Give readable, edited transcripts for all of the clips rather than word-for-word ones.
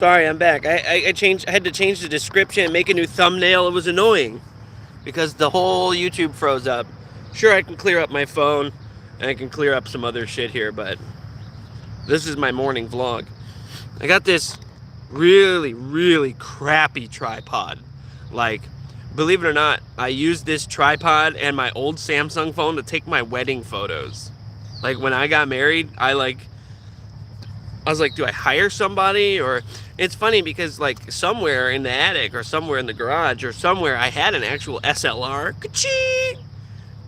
Sorry, I'm back. I had to change the description and make a new thumbnail. It was annoying because the whole YouTube froze up. Sure, I can clear up my phone and I can clear up some other shit here, but this is my morning vlog. I got this really, really crappy tripod. Like, believe it or not, I used this tripod and my old Samsung phone to take my wedding photos. Like, when I got married, I was like, do I hire somebody? Or it's funny because like somewhere in the attic or somewhere in the garage or somewhere I had an actual SLR. Ka-ching!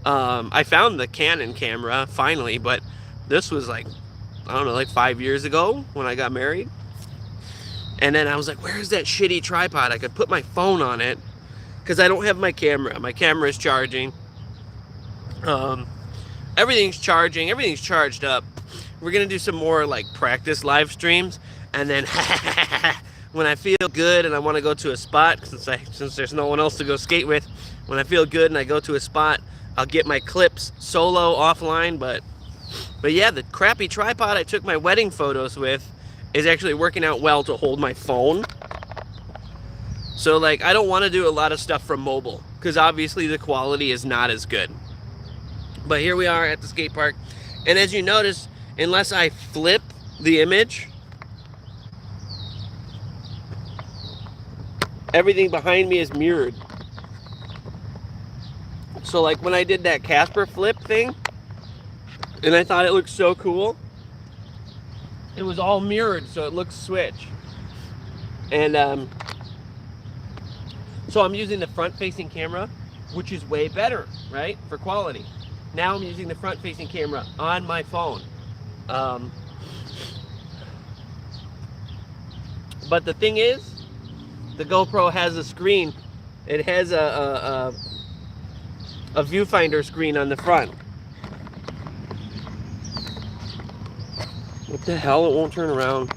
I found the Canon camera finally, but this was like, I don't know, like 5 years ago when I got married. And then I was like, where's that shitty tripod? I could put my phone on it because I don't have my camera. My camera is charging. Everything's charging. Everything's charged up. We're going to do some more like practice live streams. And then when I feel good and I want to go to a spot, since there's no one else to go skate with, when I feel good and I go to a spot, I'll get my clips solo offline. But yeah, the crappy tripod I took my wedding photos with is actually working out well to hold my phone. So like, I don't want to do a lot of stuff from mobile because obviously the quality is not as good. But here we are at the skate park. And as you notice, unless I flip the image, everything behind me is mirrored. So like when I did that Casper flip thing, and I thought it looked so cool, it was all mirrored, so it looks switch. And so I'm using the front-facing camera, which is way better, right, for quality. Now I'm using the front-facing camera on my phone. But the thing is, the GoPro has a screen. It has a viewfinder screen on the front. What the hell? It won't turn around.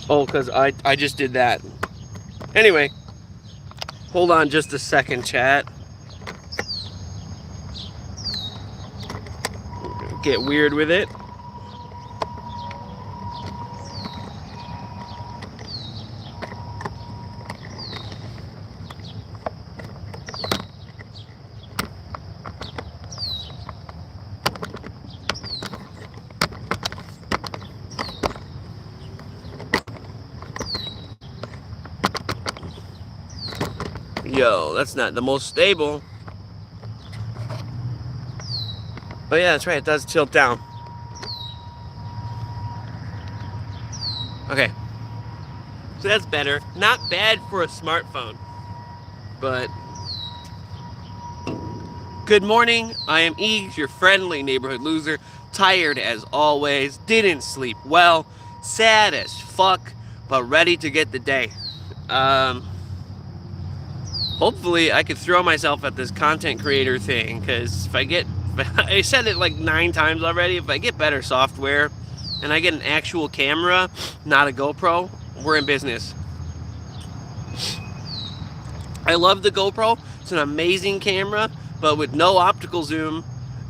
Oh, because I just did that. Anyway, hold on just a second, chat. Get weird with it. Yo, that's not the most stable. Oh yeah, that's right, it does tilt down. Okay. So that's better. Not bad for a smartphone. But good morning, I am Eags, your friendly neighborhood loser. Tired as always, didn't sleep well, sad as fuck, but ready to get the day. Hopefully I could throw myself at this content creator thing, because if I get, I said it like 9 times already, if I get better software and I get an actual camera, not a GoPro, we're in business. I love the GoPro. It's an amazing camera, but with no optical zoom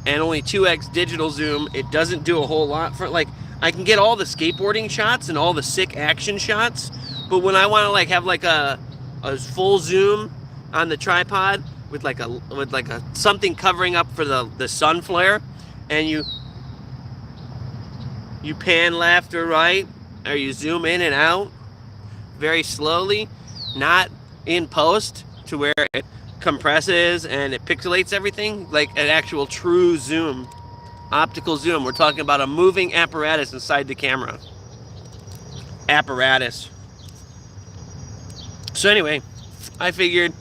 and only 2x digital zoom, it doesn't do a whole lot for, like, I can get all the skateboarding shots and all the sick action shots, but when I want to like have like a full zoom on the tripod with like a something covering up for the sun flare, and you pan left or right, or you zoom in and out very slowly, not in post to where it compresses and it pixelates everything, like an actual true zoom, optical zoom. We're talking about a moving apparatus inside the camera. Apparatus. So anyway, I figured,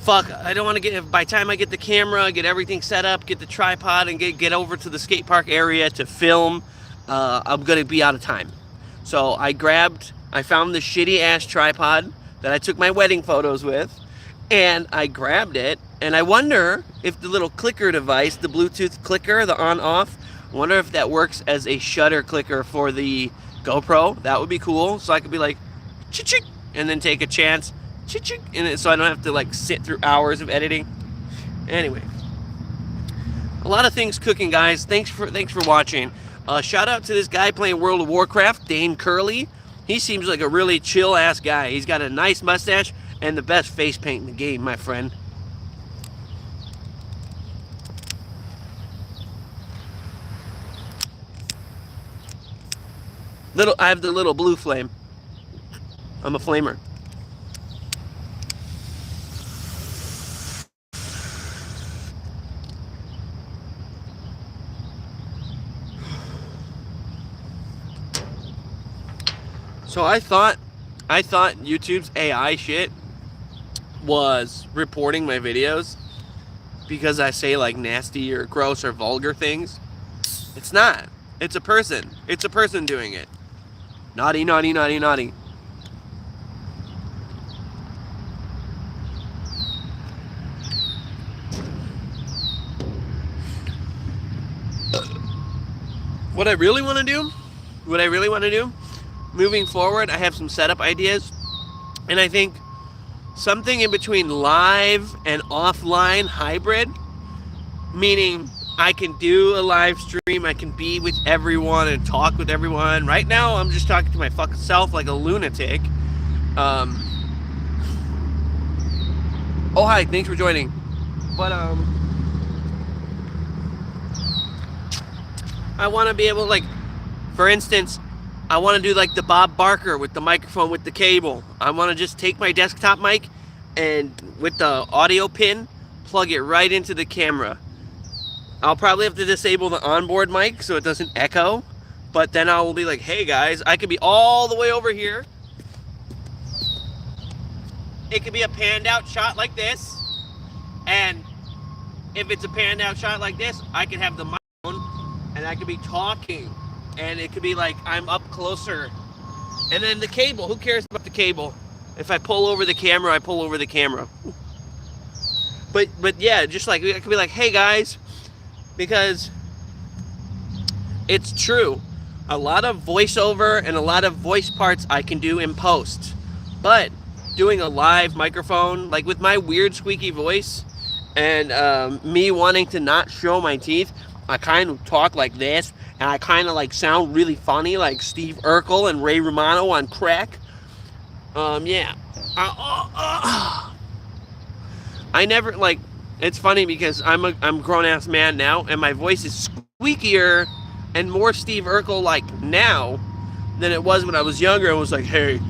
fuck, I don't want to get, by the time I get the camera, get everything set up, get the tripod, and get over to the skate park area to film, I'm going to be out of time. So I found the shitty ass tripod that I took my wedding photos with, and I grabbed it, and I wonder if the little clicker device, the Bluetooth clicker, the on-off, I wonder if that works as a shutter clicker for the GoPro. That would be cool, so I could be like, chick, and then take a chance, chick, and so I don't have to like sit through hours of editing. Anyway, a lot of things cooking, guys. Thanks for watching. Shout out to this guy playing World of Warcraft, Dane Curley. He seems like a really chill ass guy. He's got a nice mustache and the best face paint in the game, my friend. I have the little blue flame. I'm a flamer. So I thought YouTube's AI shit was reporting my videos because I say like nasty or gross or vulgar things. It's not. It's a person. It's a person doing it. Naughty, naughty, naughty, naughty. What I really want to do, moving forward, I have some setup ideas, and I think something in between live and offline hybrid, meaning I can do a live stream, I can be with everyone and talk with everyone. Right now, I'm just talking to my fucking self like a lunatic. Oh, hi, thanks for joining. But, I want to be able, like, for instance, I want to do like the Bob Barker with the microphone with the cable. I want to just take my desktop mic and with the audio pin, plug it right into the camera. I'll probably have to disable the onboard mic so it doesn't echo, but then I will be like, hey guys, I could be all the way over here. It could be a panned out shot like this, and if it's a panned out shot like this, I could have the microphone and I could be talking, and it could be like I'm up closer. And then the cable, who cares about the cable? If I pull over the camera, I pull over the camera. But yeah, just like, it could be like, hey guys, because it's true. A lot of voiceover and a lot of voice parts I can do in post. But doing a live microphone, like with my weird squeaky voice and me wanting to not show my teeth, I kind of talk like this, and I kind of like sound really funny like Steve Urkel and Ray Romano on crack. Yeah. I never, like, it's funny because I'm a grown-ass man now, and my voice is squeakier and more Steve Urkel like now than it was when I was younger. I was like, hey,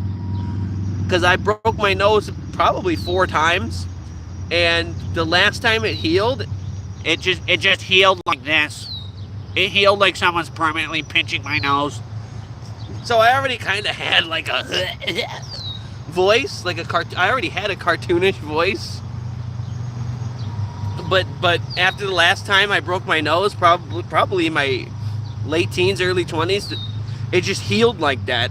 because I broke my nose probably 4 times, and the last time it healed, it just healed like this. It healed like someone's permanently pinching my nose. So I already kind of had like a voice, like I already had a cartoonish voice. But after the last time I broke my nose, probably in my late teens, early 20s, it just healed like that.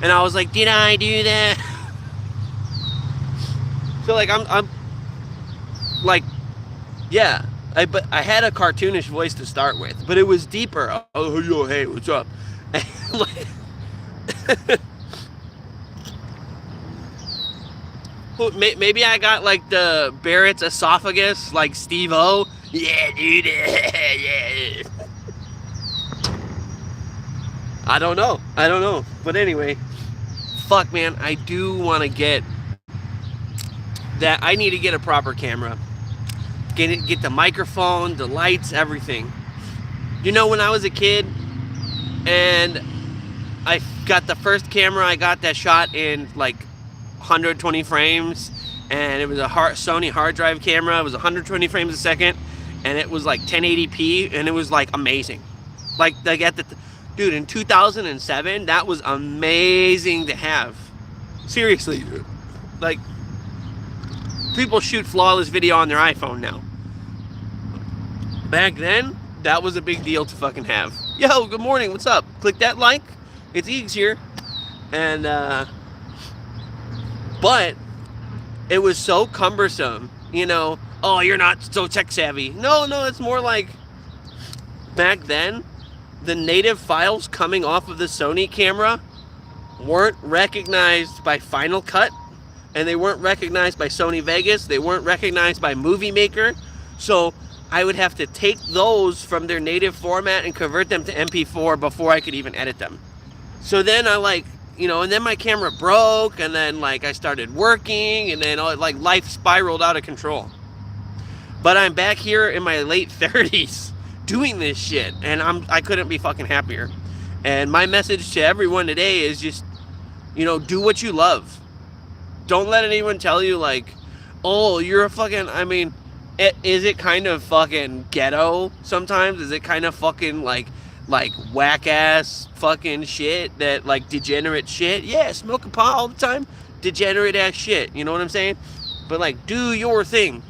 And I was like, did I do that? So like I'm like, yeah. But I had a cartoonish voice to start with, but it was deeper. Oh, yo, hey, what's up? Maybe I got like the Barrett's esophagus, like Steve-O. Yeah, dude. Yeah. I don't know. But anyway, fuck, man. I do want to get that. I need to get a proper camera. Get the microphone, the lights, everything. You know, when I was a kid and I got the first camera I got that shot in like 120 frames, and it was a Sony hard drive camera. It was 120 frames a second, and it was like 1080p, and it was like amazing. Like at the dude, in 2007, that was amazing to have. Seriously, like, people shoot flawless video on their iPhone now. Back then, that was a big deal to fucking have. Yo, good morning, what's up? Click that like. It's Eags here. And, but it was so cumbersome, you know. Oh, you're not so tech savvy. No, it's more like, back then, the native files coming off of the Sony camera weren't recognized by Final Cut, and they weren't recognized by Sony Vegas. They weren't recognized by Movie Maker. So I would have to take those from their native format and convert them to MP4 before I could even edit them. So then I like, you know, and then my camera broke, and then like I started working, and then like life spiraled out of control. But I'm back here in my late 30s doing this shit, and I couldn't be fucking happier. And my message to everyone today is just, you know, do what you love. Don't let anyone tell you like, oh, you're a fucking, I mean, is it kind of fucking ghetto sometimes? Is it kind of fucking like whack ass fucking shit, that like degenerate shit? Yeah, smoking pot all the time, degenerate ass shit, you know what I'm saying? But like, do your thing.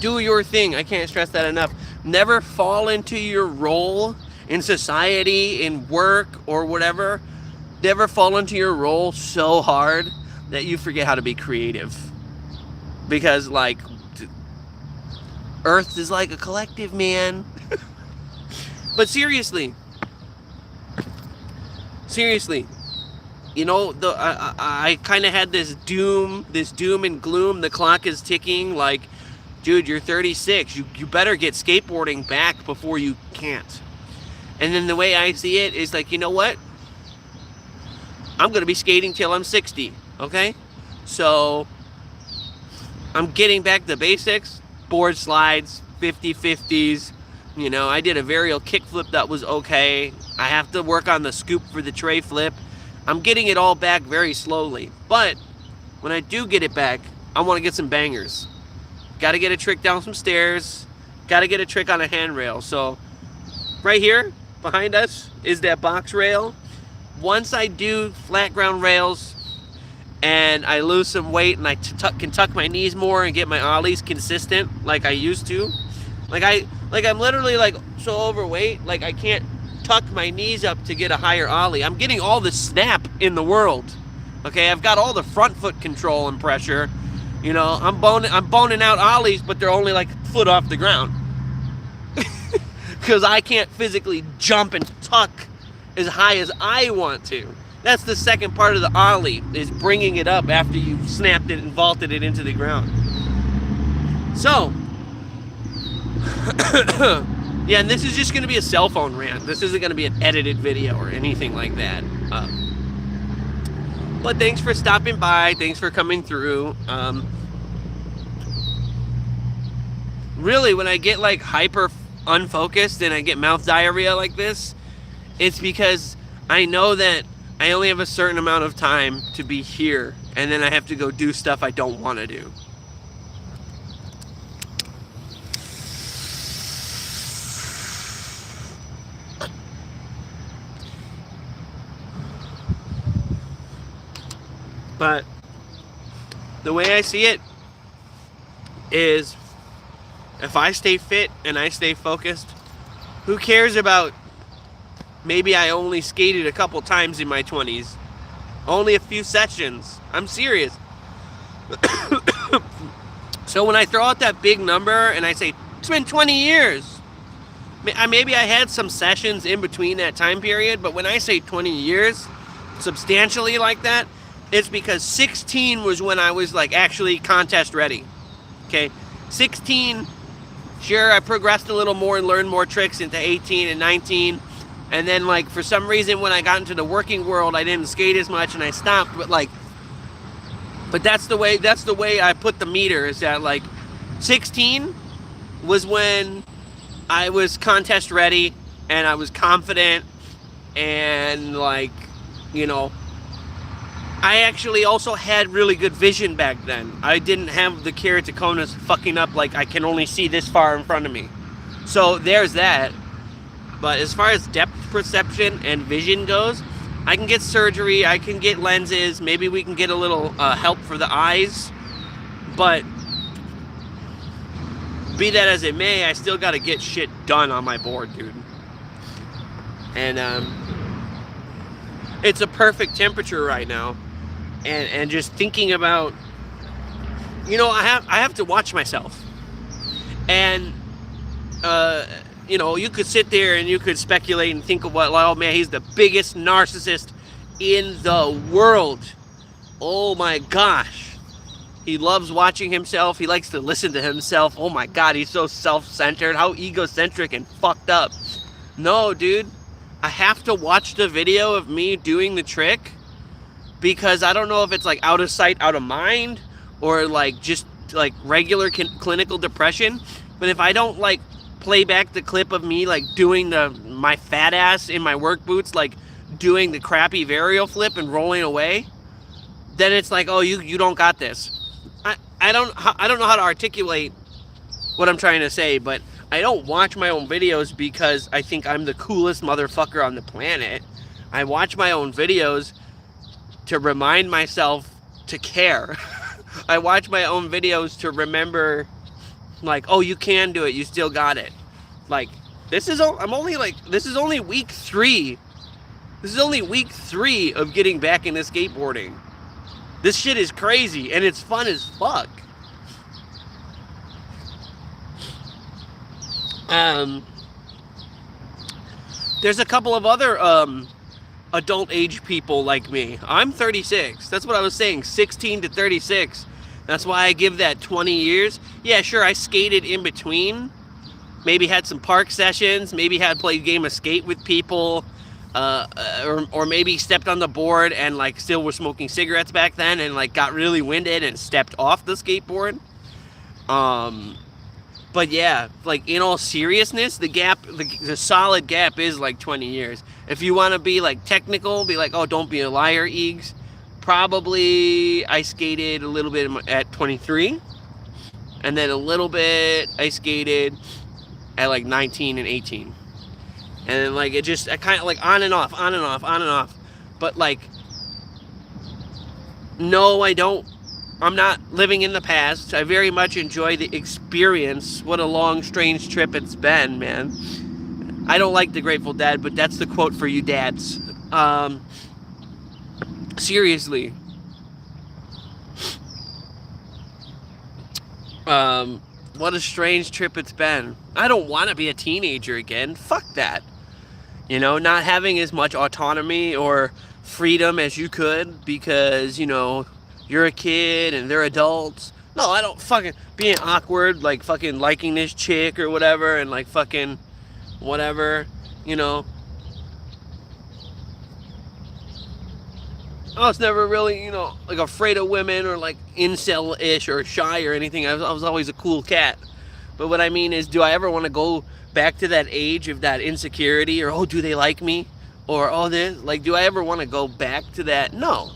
Do your thing. I can't stress that enough. Never fall into your role in society, in work, or whatever. Never fall into your role so hard that you forget how to be creative. Because like, Earth is like a collective, man. But seriously, you know, I kind of had this doom and gloom. The clock is ticking. Like, dude, you're 36. You better get skateboarding back before you can't. And then the way I see it is like, you know what? I'm gonna be skating till I'm 60. Okay, so I'm getting back to basics. Board slides, 50-50s. You know, I did a varial kickflip that was okay. I have to work on the scoop for the tray flip. I'm getting it all back very slowly. But when I do get it back, I want to get some bangers. Got to get a trick down some stairs. Got to get a trick on a handrail. So right here behind us is that box rail. Once I do flat ground rails and I lose some weight and I can tuck my knees more and get my ollies consistent like I used to, I'm literally like so overweight, like I can't tuck my knees up to get a higher ollie. I'm getting all the snap in the world. Okay, I've got all the front foot control and pressure. You know, I'm boning out ollies, but they're only like a foot off the ground. Because I can't physically jump and tuck as high as I want to. That's the second part of the ollie, is bringing it up after you've snapped it and vaulted it into the ground. So, yeah, and this is just going to be a cell phone rant. This isn't going to be an edited video or anything like that. But thanks for stopping by. Thanks for coming through. Really, when I get like hyper unfocused and I get mouth diarrhea like this, it's because I know that I only have a certain amount of time to be here, and then I have to go do stuff I don't want to do. But the way I see it is, if I stay fit and I stay focused, who cares about maybe I only skated a couple times in my 20s, only a few sessions? I'm serious. So when I throw out that big number and I say it's been 20 years, maybe I had some sessions in between that time period, but when I say 20 years substantially like that, it's because 16 was when I was like actually contest ready. Okay, 16, sure, I progressed a little more and learned more tricks into 18 and 19. And then like for some reason when I got into the working world, I didn't skate as much and I stopped. But that's the way I put the meter, is that like 16 was when I was contest ready and I was confident, and like, you know, I actually also had really good vision back then. I didn't have the keratoconus fucking up like I can only see this far in front of me. So there's that. But as far as depth perception and vision goes, I can get surgery, I can get lenses, maybe we can get a little help for the eyes. But be that as it may, I still got to get shit done on my board, dude. And it's a perfect temperature right now. And just thinking about, you know, I have to watch myself. And you know, you could sit there and you could speculate and think of what, like, oh man, he's the biggest narcissist in the world. Oh my gosh. He loves watching himself. He likes to listen to himself. Oh my God, he's so self-centered. How egocentric and fucked up. No, dude. I have to watch the video of me doing the trick because I don't know if it's like out of sight, out of mind, or like just like regular clinical depression. But if I don't like play back the clip of me like doing my fat ass in my work boots, like doing the crappy varial flip and rolling away, then it's like, oh, you don't got this. I don't know how to articulate what I'm trying to say, but I don't watch my own videos because I think I'm the coolest motherfucker on the planet. I watch my own videos to remind myself to care. I watch my own videos to remember, like, oh, you can do it. You still got it. Like, this is only week 3. This is only week 3 of getting back into skateboarding. This shit is crazy and it's fun as fuck. There's a couple of other adult age people like me. I'm 36. That's what I was saying, 16 to 36. That's why I give that 20 years. Yeah, sure, I skated in between. Maybe had some park sessions. Maybe had played a game of skate with people. Or maybe stepped on the board and like still was smoking cigarettes back then and like got really winded and stepped off the skateboard. But yeah, like in all seriousness, the gap, the solid gap is like 20 years. If you want to be like technical, be like, oh, don't be a liar, Eags. Probably I skated a little bit at 23. And then a little bit I skated at like 19 and 18. And then like it just, I kind of like on and off. But like, no, I don't. I'm not living in the past. I very much enjoy the experience. What a long, strange trip it's been, man. I don't like the Grateful Dead, but that's the quote for you dads. Seriously. What a strange trip it's been. I don't want to be a teenager again. Fuck that. You know, not having as much autonomy or freedom as you could because, you know, you're a kid and they're adults. No, I don't fucking being awkward, like fucking liking this chick or whatever, and like fucking whatever, you know. I was never really, you know, like afraid of women or like incel-ish or shy or anything. I was always a cool cat. But what I mean is, do I ever want to go back to that age of that insecurity or, oh, do they like me? Or, oh, this, like, do I ever want to go back to that? No.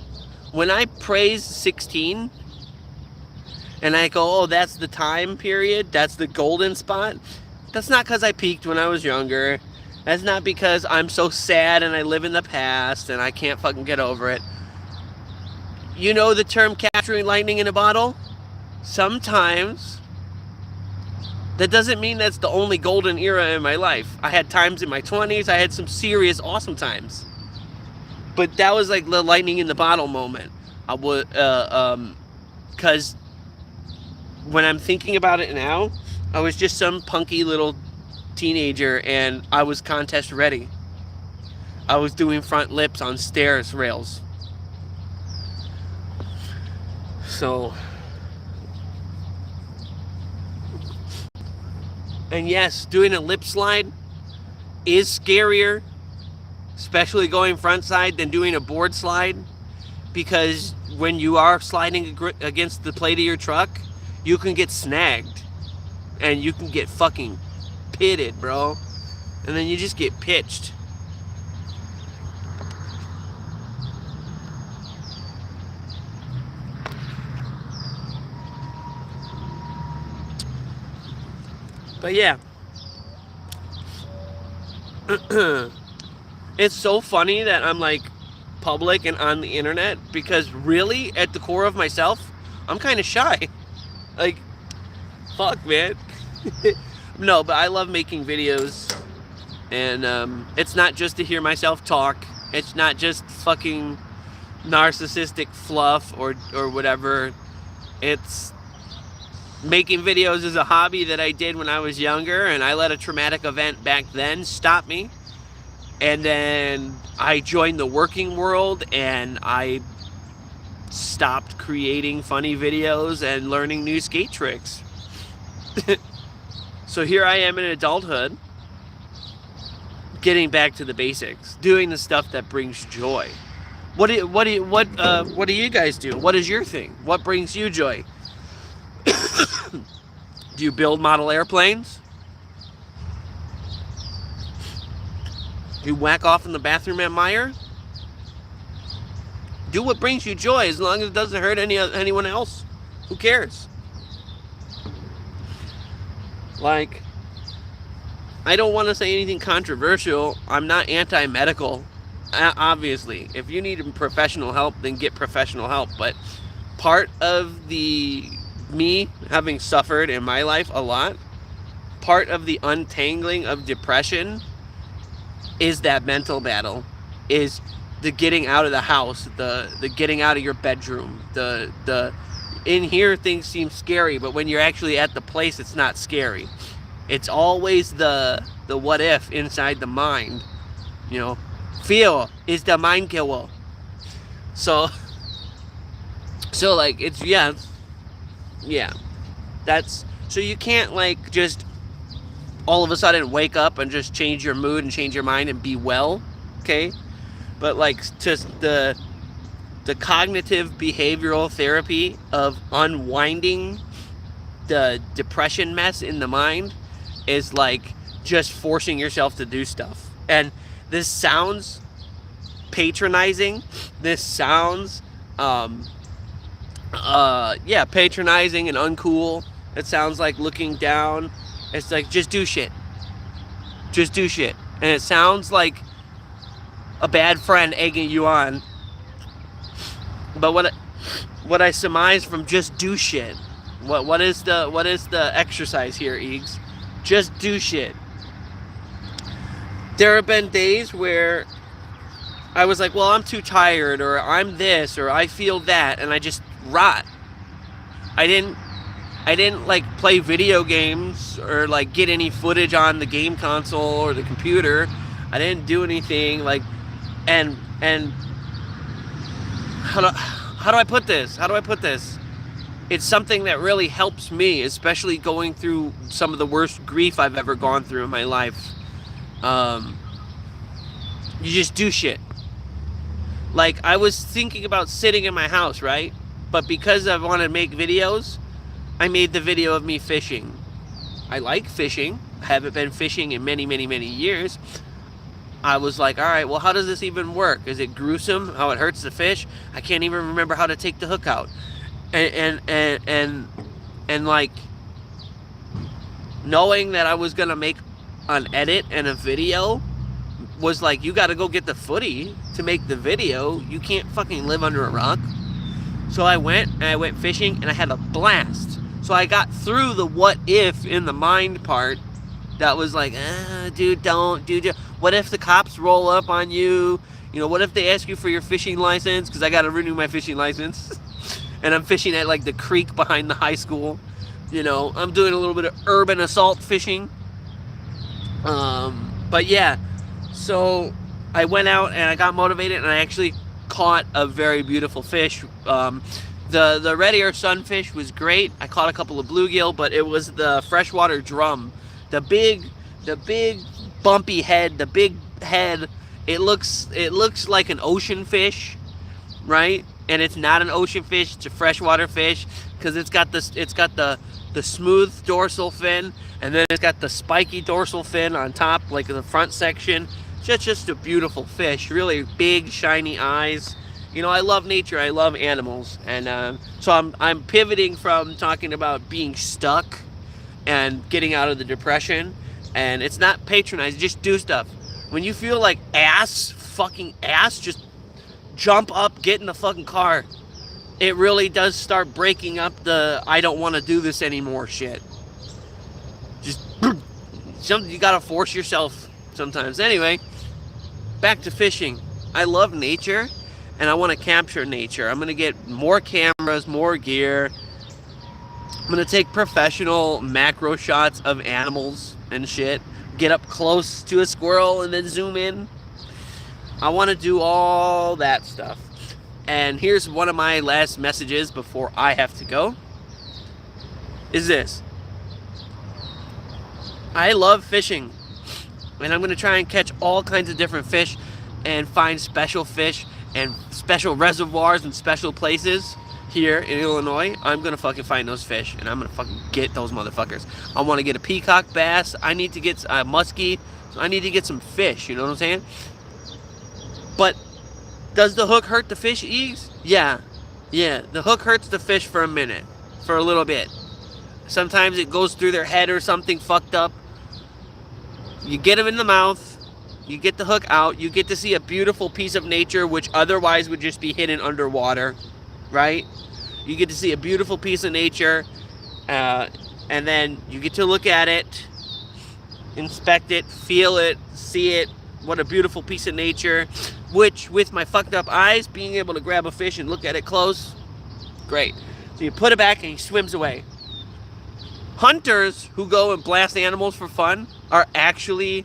When I praise 16 and I go, oh, that's the time period, that's the golden spot, that's not because I peaked when I was younger. That's not because I'm so sad and I live in the past and I can't fucking get over it. You know the term capturing lightning in a bottle? Sometimes that doesn't mean that's the only golden era in my life. I had times in my 20s, I had some serious awesome times. But that was like the lightning in the bottle moment. I would, because when I'm thinking about it now, I was just some punky little teenager and I was contest ready. I was doing front lips on stairs rails. So, and yes, doing a lip slide is scarier, especially going front side, than doing a board slide, because when you are sliding against the plate of your truck, you can get snagged and you can get fucking pitted, bro, and then you just get pitched. But yeah, it's so funny that I'm like public and on the internet, because really at the core of myself, I'm kind of shy. Like, fuck, man. No, but I love making videos, and it's not just to hear myself talk. It's not just fucking narcissistic fluff or whatever. It's making videos is a hobby that I did when I was younger, and I let a traumatic event back then stop me. And then I joined the working world, and I stopped creating funny videos and learning new skate tricks. So here I am in adulthood, getting back to the basics, doing the stuff that brings joy. What do you guys do? What is your thing? What brings you joy? Do you build model airplanes? Do you whack off in the bathroom at Meijer? Do what brings you joy, as long as it doesn't hurt anyone else. Who cares? Like, I don't want to say anything controversial. I'm not anti-medical. Obviously, if you need professional help, then get professional help. But part of me having suffered in my life a lot, part of the untangling of depression is that mental battle, is the getting out of the house, the getting out of your bedroom, the in here things seem scary, but when you're actually at the place, it's not scary. It's always the what if inside the mind, you know. Fear is the mind killer. So like, it's yeah. That's, so you can't like just all of a sudden wake up and just change your mood and change your mind and be well, okay? But like, just the cognitive behavioral therapy of unwinding the depression mess in the mind is like just forcing yourself to do stuff. And this sounds patronizing. This sounds patronizing and uncool. It sounds like looking down. It's like, just do shit. Just do shit. And it sounds like a bad friend egging you on. But what I surmise from just do shit. What is the exercise here, Eags? Just do shit. There have been days where I was like, well, I'm too tired, or I'm this, or I feel that, and I just rot. I didn't like play video games or like get any footage on the game console or the computer. I didn't do anything like, and how do I put this? It's something that really helps me, especially going through some of the worst grief I've ever gone through in my life. You just do shit. Like, I was thinking about sitting in my house, right? But because I want to make videos, I made the video of me fishing. I like fishing. I haven't been fishing in many, many, many years. I was like, all right, well, how does this even work? Is it gruesome how it hurts the fish? I can't even remember how to take the hook out. And like, knowing that I was gonna make an edit and a video was like, you gotta go get the footy to make the video. You can't fucking live under a rock. So I went fishing and I had a blast. So I got through the what if in the mind part that was like, dude, don't, dude. What if the cops roll up on you? You know, what if they ask you for your fishing license? Because I got to renew my fishing license. And I'm fishing at like the creek behind the high school. You know, I'm doing a little bit of urban assault fishing. But yeah, so I went out and I got motivated and I actually caught a very beautiful fish. The red ear sunfish was great. I caught a couple of bluegill, but it was the freshwater drum. The big bumpy head, the big head. It looks like an ocean fish, right? And it's not an ocean fish, it's a freshwater fish, because it's got the smooth dorsal fin, and then it's got the spiky dorsal fin on top, like the front section. It's just a beautiful fish. Really big, shiny eyes. You know, I love nature. I love animals, and so I'm pivoting from talking about being stuck and getting out of the depression. And it's not patronizing. Just do stuff. When you feel like fucking ass, just jump up, get in the fucking car. It really does start breaking up the I don't want to do this anymore shit. Just something you gotta force yourself sometimes. Anyway, back to fishing. I love nature, and I want to capture nature. I'm gonna get more cameras, more gear. I'm gonna take professional macro shots of animals and shit. Get up close to a squirrel and then zoom in. I want to do all that stuff. And here's one of my last messages before I have to go. Is this. I love fishing. And I'm going to try and catch all kinds of different fish and find special fish and special reservoirs and special places here in Illinois. I'm going to fucking find those fish and I'm going to fucking get those motherfuckers. I want to get a peacock bass. I need to get a muskie. So I need to get some fish, you know what I'm saying? But does the hook hurt the fish, Eags? Yeah. Yeah, the hook hurts the fish for a minute, for a little bit. Sometimes it goes through their head or something fucked up. You get them in the mouth, you get the hook out, you get to see a beautiful piece of nature which otherwise would just be hidden underwater, right? You get to see a beautiful piece of nature, and then you get to look at it, inspect it, feel it, see it. What a beautiful piece of nature, which with my fucked up eyes, being able to grab a fish and look at it close, great. So you put it back and he swims away. Hunters who go and blast animals for fun are actually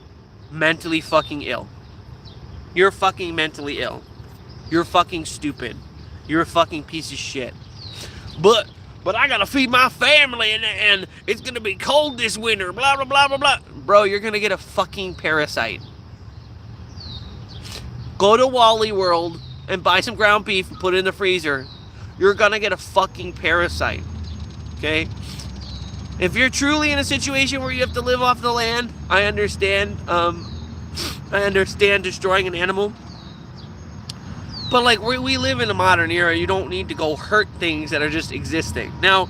mentally fucking ill. You're fucking mentally ill. You're fucking stupid. You're a fucking piece of shit. But I gotta feed my family and it's gonna be cold this winter, blah, blah, blah, blah, blah. Bro, you're gonna get a fucking parasite. Go to Wally World and buy some ground beef and put it in the freezer. You're gonna get a fucking parasite. Okay? If you're truly in a situation where you have to live off the land, I understand. I understand destroying an animal. But like we live in a modern era, you don't need to go hurt things that are just existing. Now,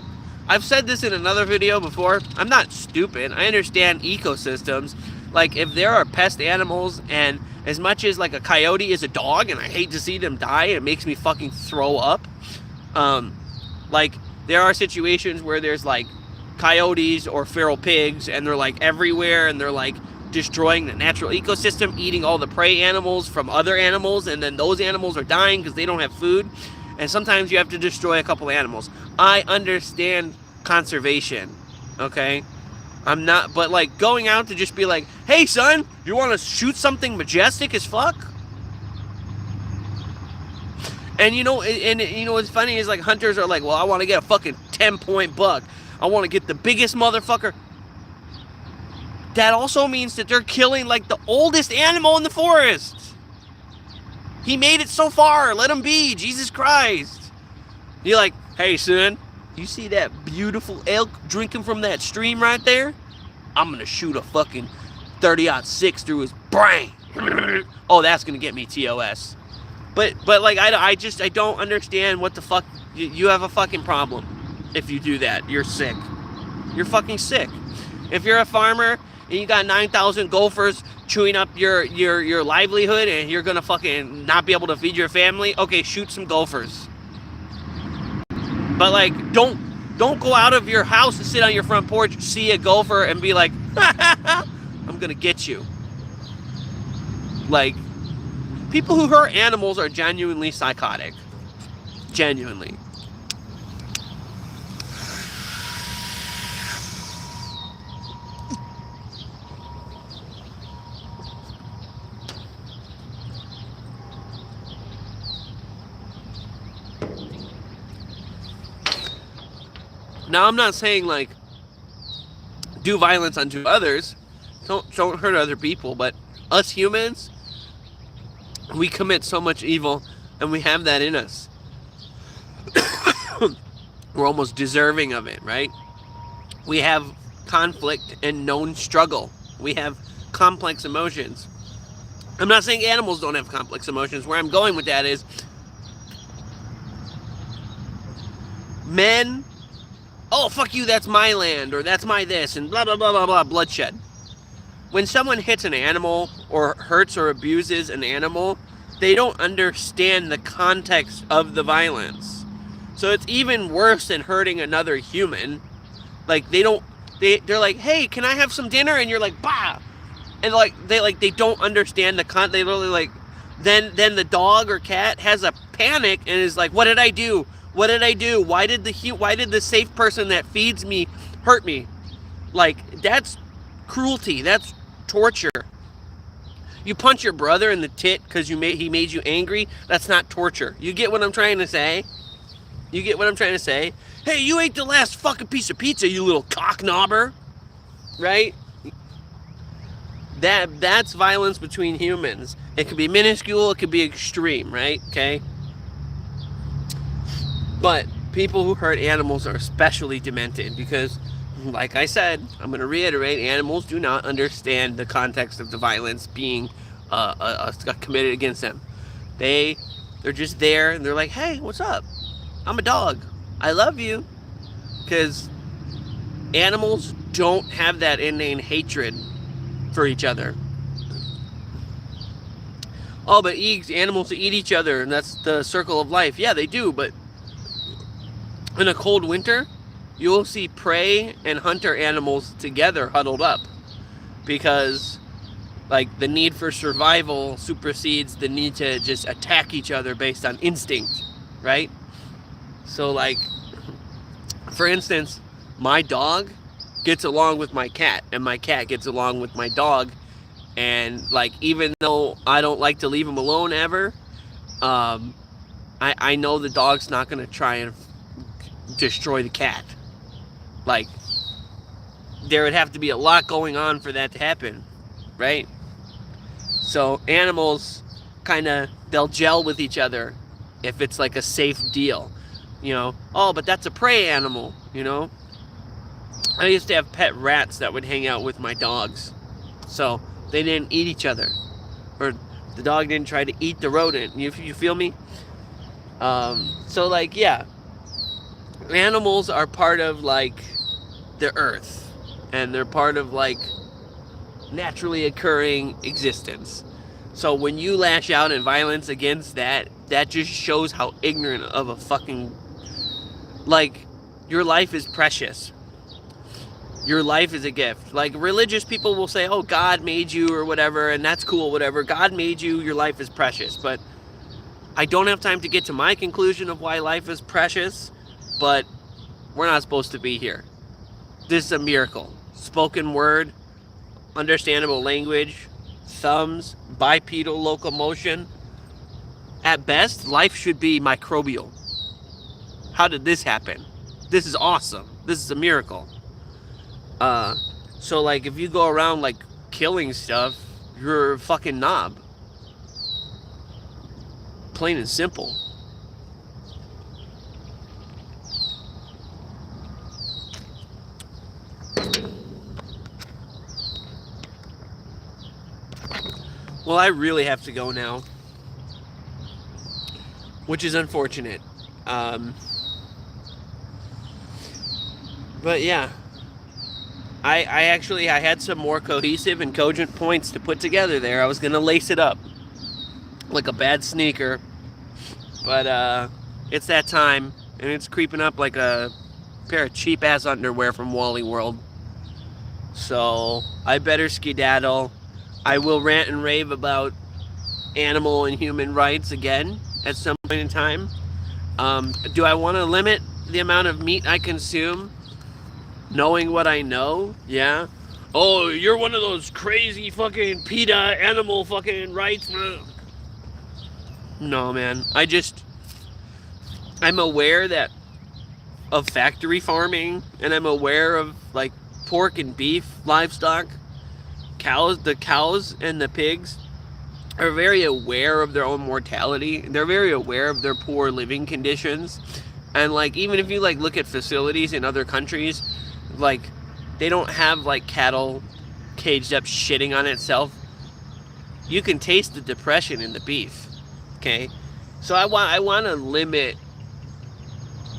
I've said this in another video before. I'm not stupid. I understand ecosystems. Like if there are pest animals, and as much as like a coyote is a dog, and I hate to see them die, it makes me fucking throw up. Like there are situations where there's like coyotes or feral pigs and they're like everywhere and they're like destroying the natural ecosystem, eating all the prey animals from other animals, and then those animals are dying because they don't have food, and sometimes you have to destroy a couple animals. I understand conservation, okay? I'm not, but like going out to just be like, hey son, you want to shoot something majestic as fuck? And you know what's funny is like hunters are like, well, I want to get a fucking 10-point buck. I want to get the biggest motherfucker. That also means that they're killing like the oldest animal in the forest. He made it so far. Let him be. Jesus Christ. You're like, hey son, you see that beautiful elk drinking from that stream right there? I'm going to shoot a fucking 30-06 through his brain. Oh, that's going to get me TOS. But like, I don't understand what the fuck. You have a fucking problem if you do that. You're sick. You're fucking sick. If you're a farmer and you got 9,000 gophers chewing up your livelihood and you're going to fucking not be able to feed your family, okay, shoot some gophers. But like, don't go out of your house and sit on your front porch, see a gopher and be like, I'm going to get you. Like, people who hurt animals are genuinely psychotic. Genuinely. Now, I'm not saying, like, do violence unto others. Don't hurt other people. But us humans, we commit so much evil, and we have that in us. We're almost deserving of it, right? We have conflict and known struggle. We have complex emotions. I'm not saying animals don't have complex emotions. Where I'm going with that is men, oh, fuck you, that's my land, or that's my this, and blah, blah, blah, blah, blah, bloodshed. When someone hits an animal or hurts or abuses an animal, they don't understand the context of the violence. So it's even worse than hurting another human. Like, they're like, hey, can I have some dinner? And you're like, bah! And they don't understand the they literally like, then the dog or cat has a panic and is like, what did I do? What did I do? Why did the safe person that feeds me hurt me? Like, that's cruelty. That's torture. You punch your brother in the tit because he made you angry. That's not torture. You get what I'm trying to say? You get what I'm trying to say? Hey, you ate the last fucking piece of pizza, you little cocknobber. Right? That's violence between humans. It could be minuscule, it could be extreme, right? Okay? But people who hurt animals are especially demented because, like I said, I'm going to reiterate, animals do not understand the context of the violence being committed against them. They're just there and they're like, hey, what's up? I'm a dog. I love you. Because animals don't have that innate hatred for each other. Oh, but animals eat each other and that's the circle of life. Yeah, they do, but in a cold winter, you will see prey and hunter animals together huddled up because like the need for survival supersedes the need to just attack each other based on instinct, right? So like, for instance, my dog gets along with my cat and my cat gets along with my dog, and like even though I don't like to leave him alone ever, I know the dog's not going to try and destroy the cat. Like, there would have to be a lot going on for that to happen, right? So animals they'll gel with each other if it's like a safe deal, you know. Oh, but that's a prey animal, you know. I used to have pet rats that would hang out with my dogs, so they didn't eat each other, or the dog didn't try to eat the rodent. You feel me? So like, yeah, animals are part of like the earth, and they're part of like naturally occurring existence. So when you lash out in violence against that just shows how ignorant of a fucking, like, your life is precious. Your life is a gift. Like, religious people will say, oh, God made you or whatever, and that's cool, whatever. God made you, your life is precious. But I don't have time to get to my conclusion of why life is precious, but we're not supposed to be here. This is a miracle. Spoken word, understandable language, thumbs, bipedal locomotion. At best, life should be microbial. How did this happen? This is awesome. This is a miracle. So like, if you go around like killing stuff, you're a fucking knob. Plain and simple. Well, I really have to go now, which is unfortunate. But yeah, I had some more cohesive and cogent points to put together there. I was gonna lace it up like a bad sneaker, but it's that time, and it's creeping up like a pair of cheap ass underwear from Wally World. So I better skedaddle. I will rant and rave about animal and human rights again at some point in time. Do I want to limit the amount of meat I consume, knowing what I know? Yeah. Oh, you're one of those crazy fucking PETA animal fucking rights. No, man. I'm aware of factory farming, and I'm aware of like pork and beef livestock. The cows and the pigs are very aware of their own mortality. They're very aware of their poor living conditions. And like, even if you like look at facilities in other countries, like they don't have like cattle caged up shitting on itself. You can taste the depression in the beef. Okay? So I want to limit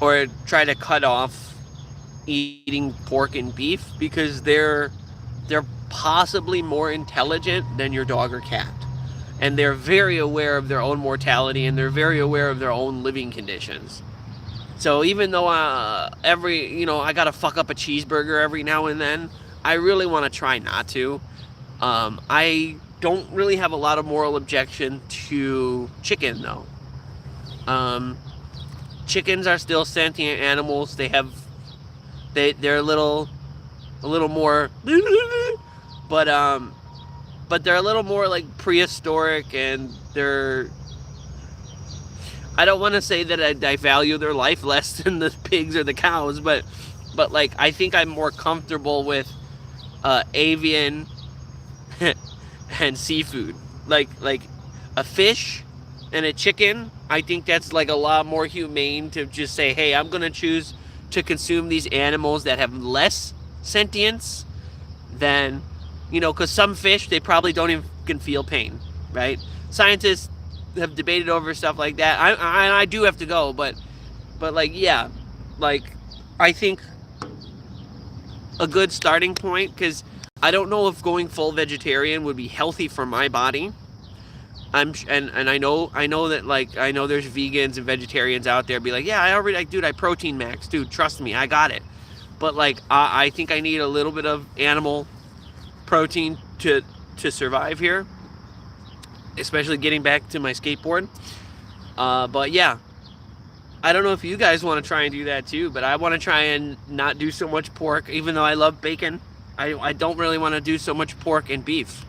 or try to cut off eating pork and beef because they're possibly more intelligent than your dog or cat, and they're very aware of their own mortality, and they're very aware of their own living conditions. So even though I gotta fuck up a cheeseburger every now and then, I really want to try not to. I don't really have a lot of moral objection to chicken though. Chickens are still sentient animals. They're a little more but but they're a little more like prehistoric, and they're, I don't want to say that I value their life less than the pigs or the cows, but like I think I'm more comfortable with avian and seafood, like a fish and a chicken. I think that's like a lot more humane to just say, hey, I'm gonna choose to consume these animals that have less sentience than, you know, because some fish, they probably don't even can feel pain, right? Scientists have debated over stuff like that. I do have to go, but like, yeah, like I think a good starting point, because I don't know if going full vegetarian would be healthy for my body. And I know that, like, I know there's vegans and vegetarians out there be like, yeah, I already, like, dude, I protein max, dude, trust me, I got it. But like I think I need a little bit of animal protein to survive here, especially getting back to my skateboard. But yeah, I don't know if you guys want to try and do that too, but I want to try and not do so much pork, even though I love bacon. I don't really want to do so much pork and beef.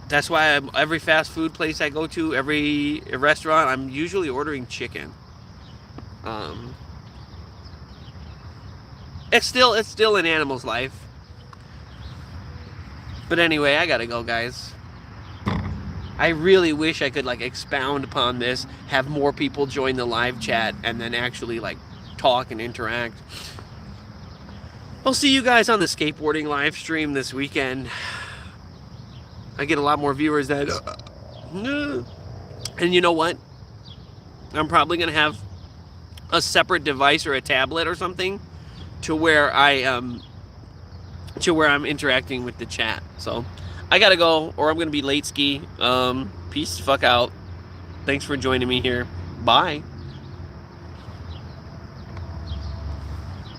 That's why every fast food place I go to, every restaurant, I'm usually ordering chicken. It's still an animal's life. But anyway, I gotta go, guys. I really wish I could like expound upon this, have more people join the live chat, and then actually like talk and interact. I'll see you guys on the skateboarding live stream this weekend. I get a lot more viewers than, and you know what? I'm probably gonna have a separate device or a tablet or something to where I'm interacting with the chat. So I gotta go, or I'm gonna be late ski. Peace the fuck out. Thanks for joining me here. Bye.